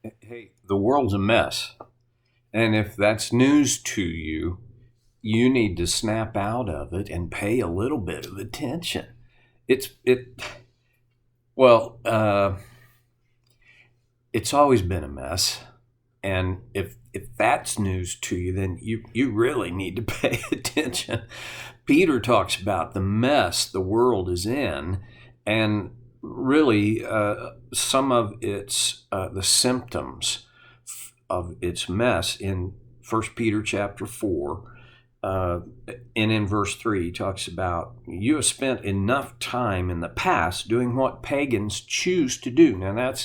Hey, the world's a mess. And if that's news to you, you need to snap out of it and pay a little bit of attention. It well, it's always been a mess. And if that's news to you, then you really need to pay attention. Peter talks about the mess the world is in, and really some of its the symptoms of its mess in First Peter chapter 4. And in verse 3, he talks about you have spent enough time in the past doing what pagans choose to do. Now, I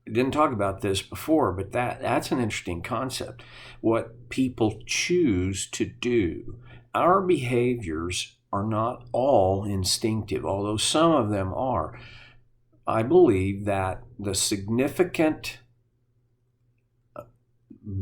didn't talk about this before, but that's an interesting concept. What people choose to do. Our behaviors are not all instinctive, although some of them are. I believe that the significant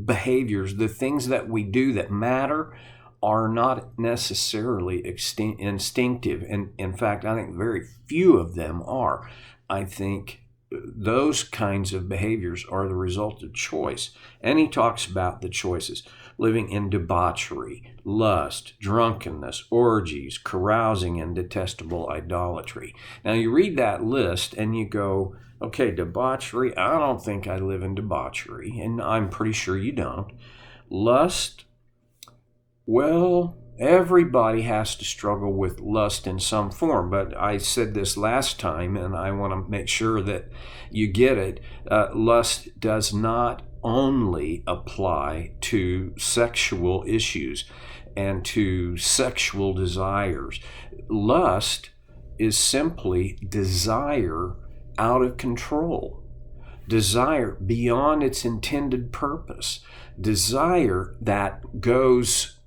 behaviors, the things that we do that matter, are not necessarily instinctive. And in fact, I think very few of them are. I think those kinds of behaviors are the result of choice. And he talks about the choices: living in debauchery, lust, drunkenness, orgies, carousing, and detestable idolatry. Now, you read that list and you go, okay, debauchery, I don't think I live in debauchery, and I'm pretty sure you don't. Lust, well, everybody has to struggle with lust in some form, but I said this last time, and I want to make sure that you get it. Lust does not only apply to sexual issues and to sexual desires. Lust is simply desire out of control, desire beyond its intended purpose, desire that goes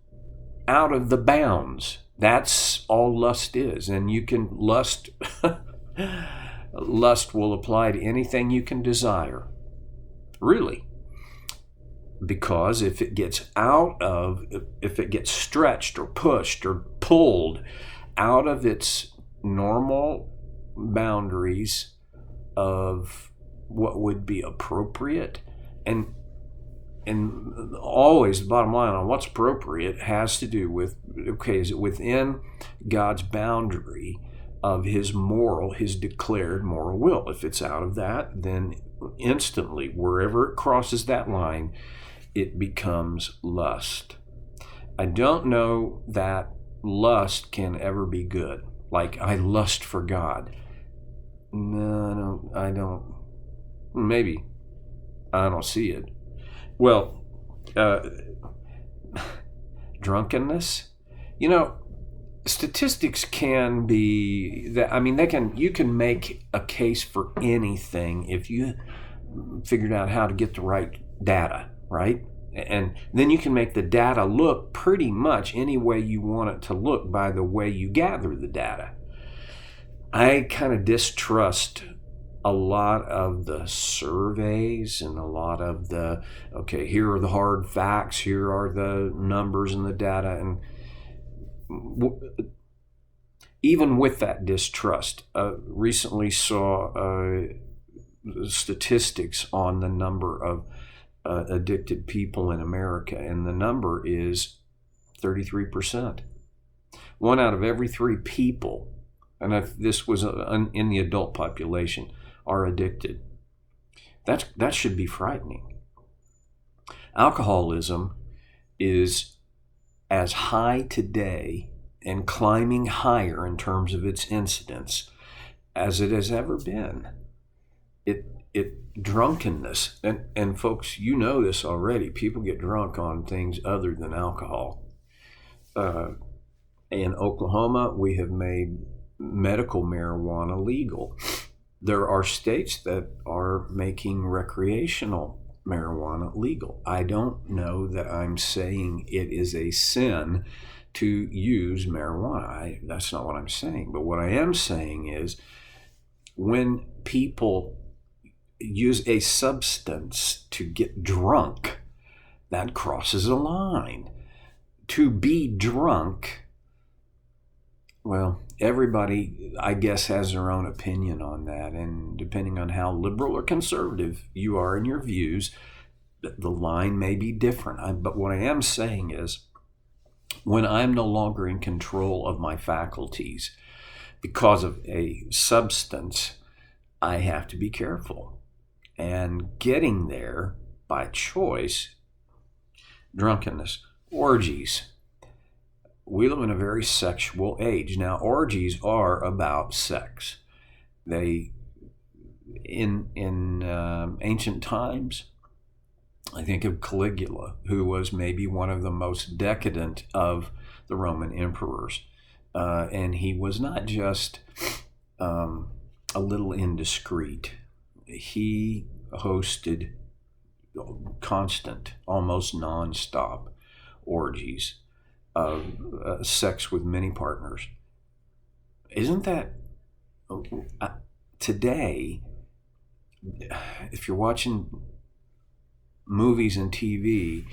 out of the bounds. That's all lust is. And you can lust lust will apply to anything you can desire, really. Because if it gets if it gets stretched or pushed or pulled out of its normal boundaries of what would be appropriate, and always the bottom line on what's appropriate has to do with, okay, is it within God's boundary of his declared moral will? If it's out of that, then instantly, wherever it crosses that line, it becomes lust. I don't know that lust can ever be good. Like, I lust for God. No, I don't. Maybe. I don't see it. Well, drunkenness. Statistics can be that. I mean, you can make a case for anything if you figured out how to get the right data, right? And then you can make the data look pretty much any way you want it to look by the way you gather the data. I kind of distrust a lot of the surveys and a lot of okay, here are the hard facts, here are the numbers and the data. And even with that distrust, recently saw statistics on the number of addicted people in America, and the number is 33%. One out of every three people, and if this was in the adult population, are addicted. That should be frightening. Alcoholism is as high today and climbing higher in terms of its incidence as it has ever been. Drunkenness, and folks, you know this already. People get drunk on things other than alcohol. In Oklahoma, we have made medical marijuana legal. There are states that are making recreational marijuana legal. I don't know that I'm saying it is a sin to use marijuana. That's not what I'm saying. But what I am saying is, when people use a substance to get drunk, that crosses a line. To be drunk Well, everybody, I guess, has their own opinion on that. And depending on how liberal or conservative you are in your views, the line may be different. But what I am saying is, when I'm no longer in control of my faculties because of a substance, I have to be careful. And getting there by choice, drunkenness, orgies. We live in a very sexual age. Now, orgies are about sex. They, in ancient times, I think of Caligula, who was maybe one of the most decadent of the Roman emperors. And he was not just a little indiscreet. He hosted constant, almost nonstop orgies of sex with many partners. Isn't that today? If you're watching movies and TV,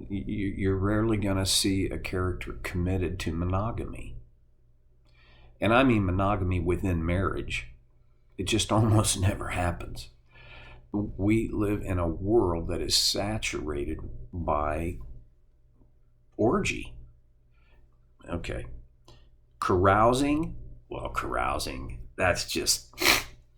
you're rarely going to see a character committed to monogamy. And I mean monogamy within marriage. It just almost never happens. We live in a world that is saturated by orgy. Okay. Carousing, well, carousing, that's just,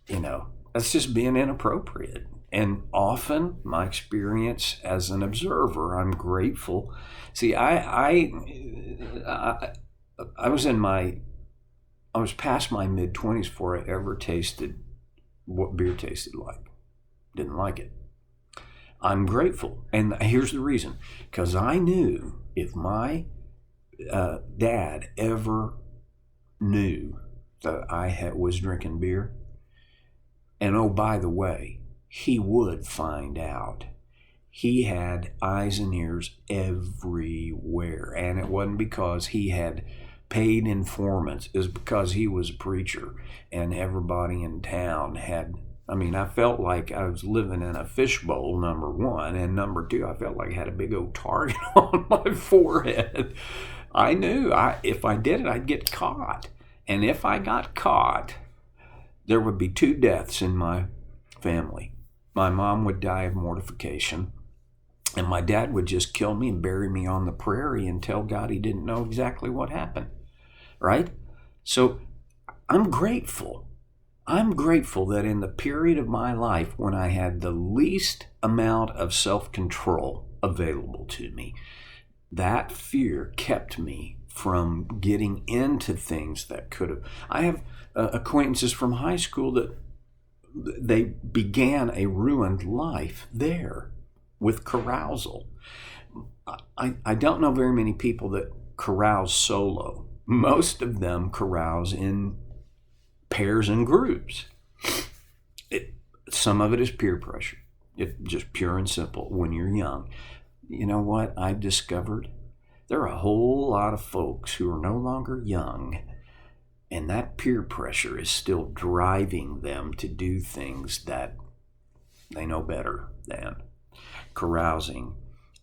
that's just being inappropriate. And often, my experience as an observer, I'm grateful. See, I was past my mid-20s before I ever tasted what beer tasted like. Didn't like it. I'm grateful. And here's the reason. Because I knew if my dad ever knew that I was drinking beer, and oh, by the way, he would find out. He had eyes and ears everywhere. And it wasn't because he had paid informants. It was because he was a preacher and everybody in town had, I felt like I was living in a fishbowl, number one. And number two, I felt like I had a big old target on my forehead. I knew if I did it, I'd get caught. And if I got caught, there would be 2 deaths in my family. My mom would die of mortification, and my dad would just kill me and bury me on the prairie and tell God he didn't know exactly what happened, right? So I'm grateful. I'm grateful that in the period of my life when I had the least amount of self-control available to me, that fear kept me from getting into things that could have. I have acquaintances from high school that they began a ruined life there with carousal. I don't know very many people that carouse solo. Most of them carouse in pairs and groups. Some of it is peer pressure. It's just pure and simple when you're young. You know what I've discovered? There are a whole lot of folks who are no longer young, and that peer pressure is still driving them to do things that they know better than. Carousing.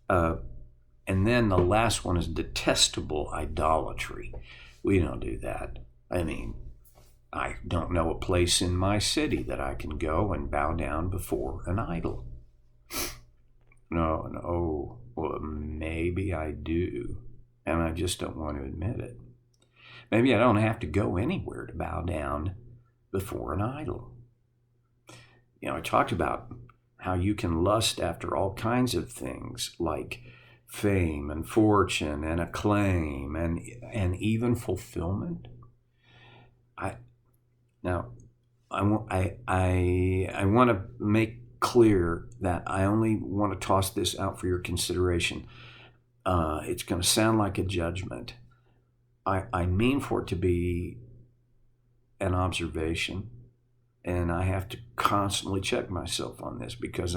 And then the last one is detestable idolatry. We don't do that. I don't know a place in my city that I can go and bow down before an idol. No. Well, maybe I do, and I just don't want to admit it. Maybe I don't have to go anywhere to bow down before an idol. I talked about how you can lust after all kinds of things like fame and fortune and acclaim and even fulfillment. I want to make clear that I only want to toss this out for your consideration. It's going to sound like a judgment. I mean for it to be an observation, and I have to constantly check myself on this because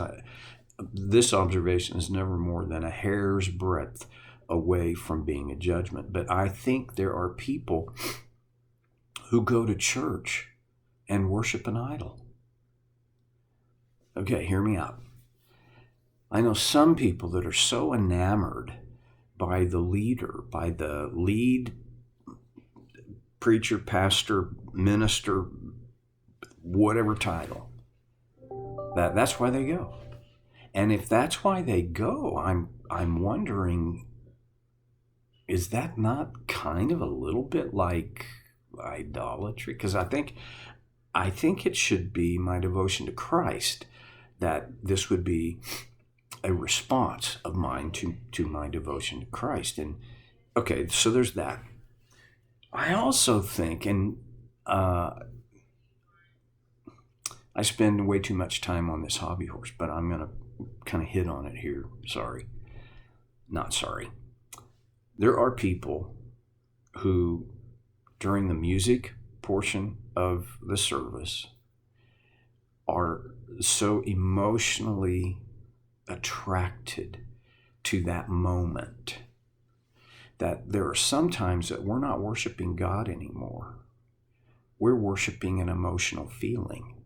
this observation is never more than a hair's breadth away from being a judgment. But I think there are people who go to church and worship an idol. Okay, hear me out. I know some people that are so enamored by the leader, by the lead preacher, pastor, minister, whatever title. That's why they go. And if that's why they go, I'm wondering, is that not kind of a little bit like idolatry? Because I think it should be my devotion to Christ, that this would be a response of mine to my devotion to Christ. And okay, so there's that. I also think, and I spend way too much time on this hobby horse, but I'm going to kind of hit on it here. Sorry. Not sorry. There are people who, during the music portion of the service, are so emotionally attracted to that moment that there are some times that we're not worshiping God anymore. We're worshiping an emotional feeling.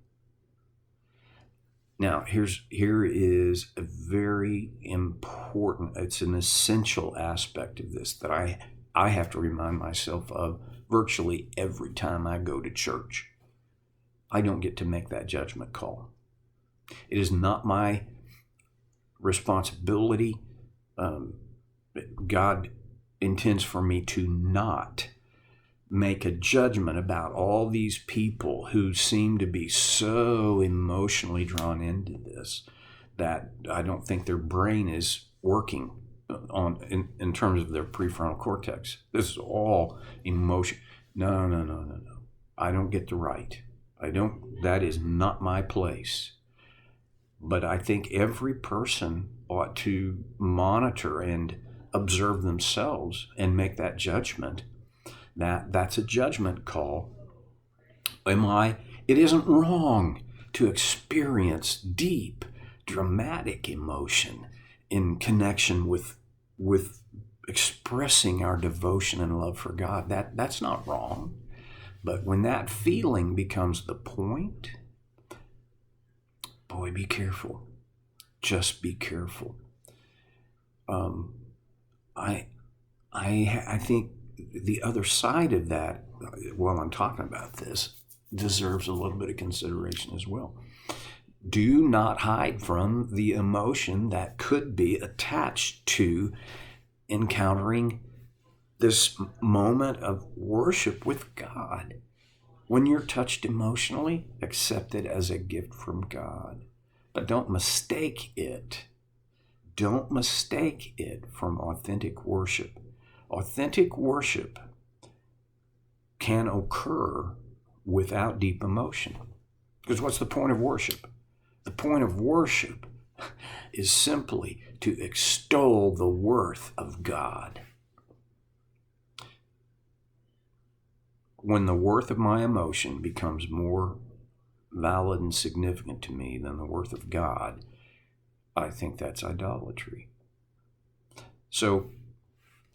Now, here is a very important, it's an essential aspect of this that I have to remind myself of virtually every time I go to church. I don't get to make that judgment call. It is not my responsibility. God intends for me to not make a judgment about all these people who seem to be so emotionally drawn into this that I don't think their brain is working in terms of their prefrontal cortex. This is all emotion. No. I don't get the right. That is not my place. But I think every person ought to monitor and observe themselves and make that judgment. That's a judgment call. It isn't wrong to experience deep, dramatic emotion in connection with expressing our devotion and love for God. That's not wrong. But when that feeling becomes the point, boy, be careful. Just be careful. I think the other side of that, while I'm talking about this, deserves a little bit of consideration as well. Do not hide from the emotion that could be attached to encountering this moment of worship with God. When you're touched emotionally, accept it as a gift from God. But don't mistake it. Don't mistake it from authentic worship. Authentic worship can occur without deep emotion. Because what's the point of worship? The point of worship is simply to extol the worth of God. When the worth of my emotion becomes more valid and significant to me than the worth of God, I think that's idolatry. So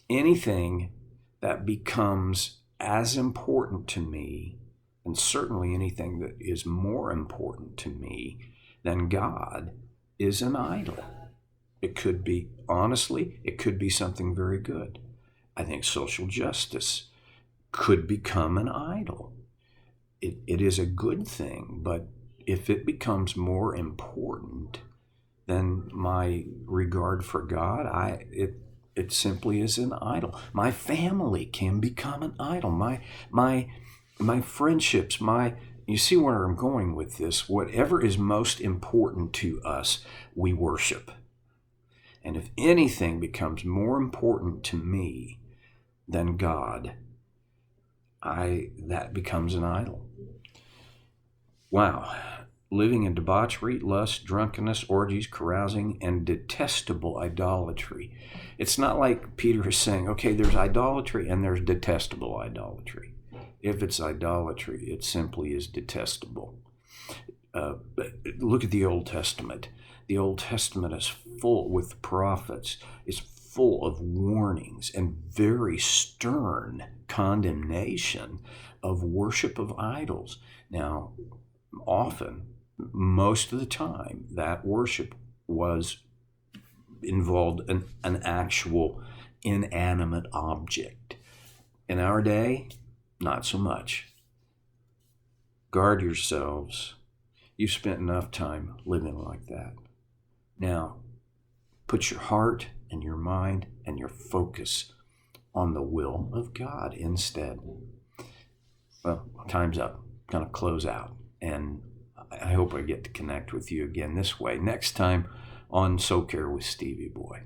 anything that becomes as important to me, and certainly anything that is more important to me than God, is an idol. It could be, honestly, it could be something very good. I think social justice could become an idol. It is a good thing, but if it becomes more important than my regard for God, it simply is an idol. My family can become an idol. My friendships, you see where I'm going with this. Whatever is most important to us, we worship. And if anything becomes more important to me than God, that becomes an idol. Wow. Living in debauchery, lust, drunkenness, orgies, carousing, and detestable idolatry. It's not like Peter is saying, okay, there's idolatry and there's detestable idolatry. If it's idolatry, it simply is detestable. But look at the Old Testament. The Old Testament is full with prophets. It's full of warnings and very stern condemnation of worship of idols. Now, often, most of the time, that worship involved an actual inanimate object. In our day, not so much. Guard yourselves. You've spent enough time living like that. Now, put your heart and your mind and your focus on the will of God instead. Well, time's up. I'm going to close out. And I hope I get to connect with you again this way next time on So Care with Stevie Boy.